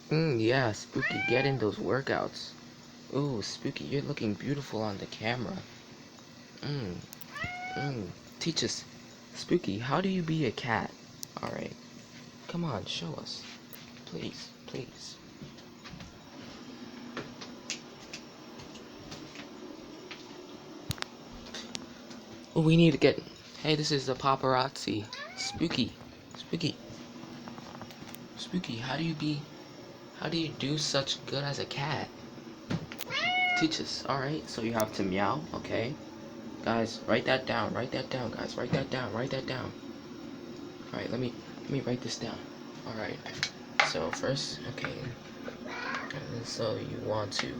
Yeah, Spooky, get in those workouts. Ooh, Spooky, you're looking beautiful on the camera. Mm, mm. Teach us. Spooky, how do you be a cat? Alright, come on, show us. Please, please. Oh, we need to get... Hey, this is the paparazzi. Spooky, Spooky, Spooky, how do you be... How do you do such good as a cat? Teach us. Alright, so you have to meow, okay? Guys, write that down, guys. Write that down, write that down. Alright, let me write this down. Alright. So first, okay. So you want to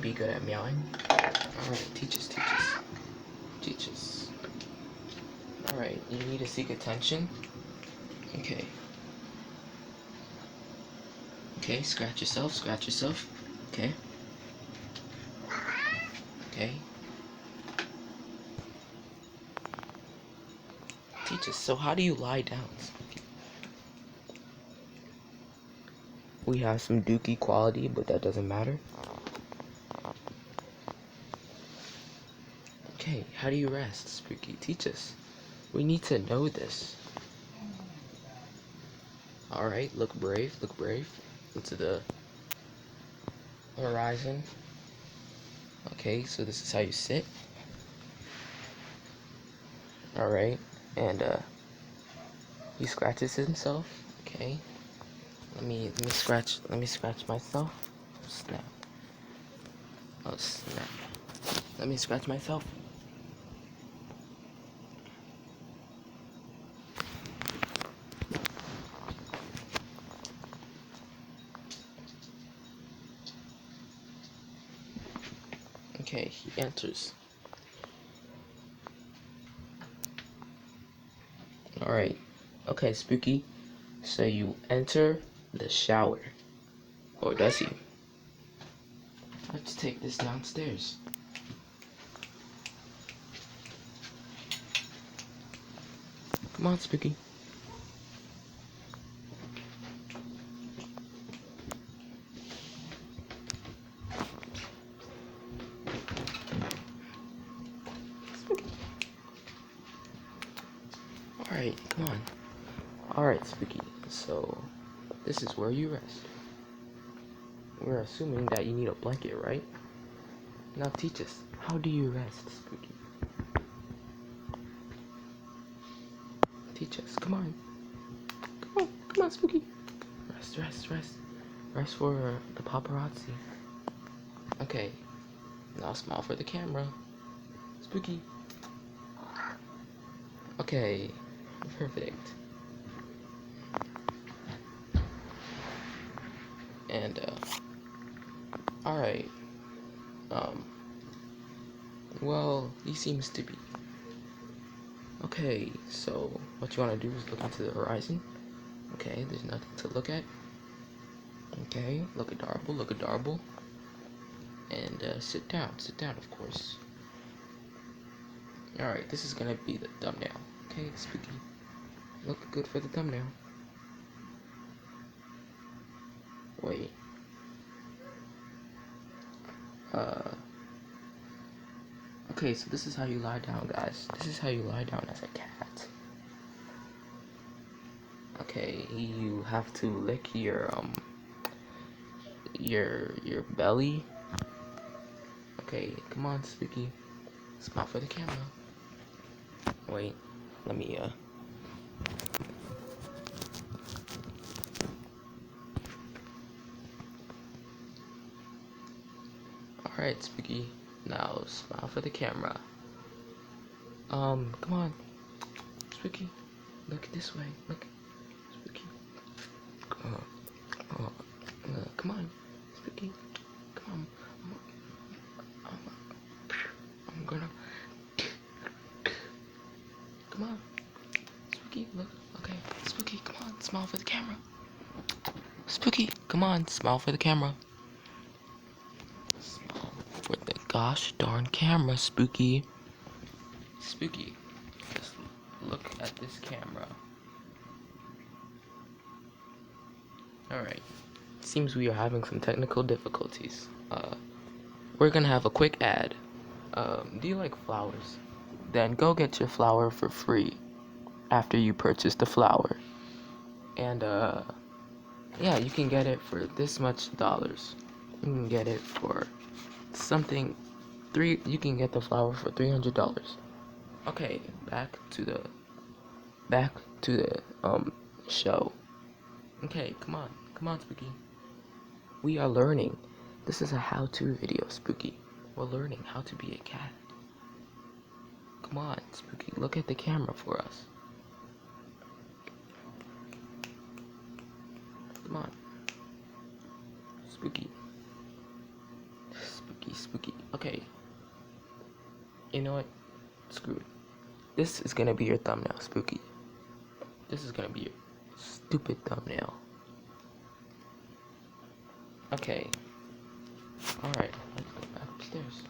be good at meowing? Alright, teach us, teach us. Teach us. Alright, you need to seek attention. Okay. Okay, scratch yourself, scratch yourself. Okay. Okay. Teach us. So how do you lie down? We have some dookie quality, but that doesn't matter. Okay, how do you rest, Spooky? Teach us. We need to know this. Alright, look brave, look brave. Into the horizon. Okay, so this is how you sit. Alright, and he scratches himself. Okay. Let me scratch myself. Oh, snap. Oh, snap. Let me scratch myself. Okay, he enters. Alright. Okay, Spooky. So you enter the shower. Or does he? Let's take this downstairs. Come on, Spooky. Alright, come on. Alright, Spooky. So, this is where you rest. We're assuming that you need a blanket, right? Now teach us. How do you rest, Spooky? Teach us. Come on. Come on, Spooky. Rest, rest, rest. Rest for the paparazzi. Okay. Now smile for the camera. Spooky. Okay. Perfect. And, alright. Well, he seems to be. Okay, so what you want to do is look into the horizon. Okay, there's nothing to look at. Okay, look adorable, look adorable. And sit down, of course. Alright, this is gonna be the thumbnail. Okay, Spooky. Look good for the thumbnail. Wait. Okay, so this is how you lie down, guys. This is how you lie down as a cat. Okay, you have to lick your belly. Okay, come on, Spooky. Smile for the camera. Wait, let me Alright, Spooky. Now smile for the camera. Come on. Spooky. Look this way. Look. Spooky. Come on. Spooky. Come on. I'm gonna. Come on. Spooky, look. Okay. Spooky, come on. Smile for the camera. Spooky, come on. Smile for the camera. Smile for the gosh darn camera, Spooky. Spooky, just look at this camera. Alright. Seems we are having some technical difficulties. We're gonna have a quick ad. Do you like flowers? Then go get your flower for free after you purchase the flower. And yeah, you can get it for this much dollars. You can get it for something you can get the flower for $300. Okay, back to the show. Okay, come on, Spooky. We are learning. This is a how-to video, Spooky. We're learning how to be a cat. Come on, Spooky, look at the camera for us. Come on. Spooky. Spooky. Okay. You know what? Screw it. This is gonna be your thumbnail, Spooky. This is gonna be your stupid thumbnail. Okay. Alright, let's go back upstairs.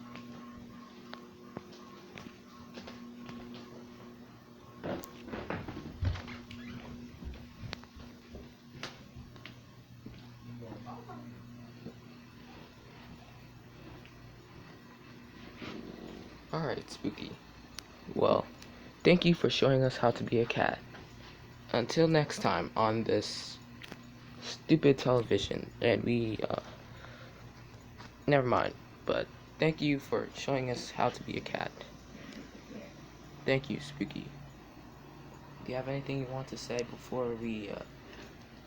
Alright, Spooky. Well, thank you for showing us how to be a cat. Until next time on this stupid television, and never mind, but thank you for showing us how to be a cat. Thank you, Spooky. Do you have anything you want to say before we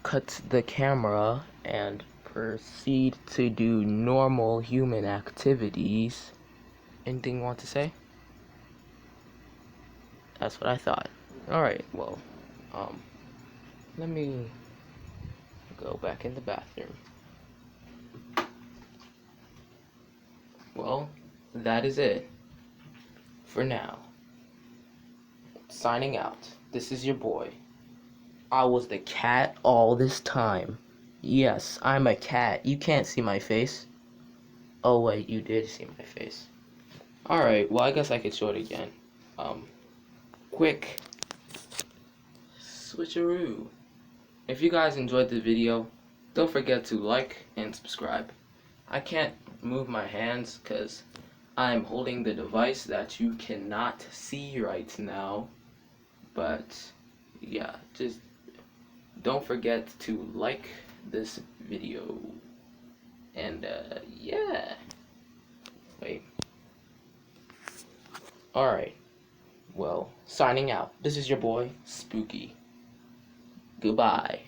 cut the camera and proceed to do normal human activities? Anything you want to say? That's what I thought. Alright, well, let me go back in the bathroom. Well, that is it for now. Signing out. This is your boy. I was the cat all this time. Yes, I'm a cat. You can't see my face. Oh wait, you did see my face. Alright, well I guess I could show it again. Quick switcheroo. If you guys enjoyed the video, don't forget to like and subscribe. I can't move my hands because I'm holding the device that you cannot see right now. But yeah, just don't forget to like this video. And yeah. Wait. Alright. Well, signing out. This is your boy, Spooky. Goodbye.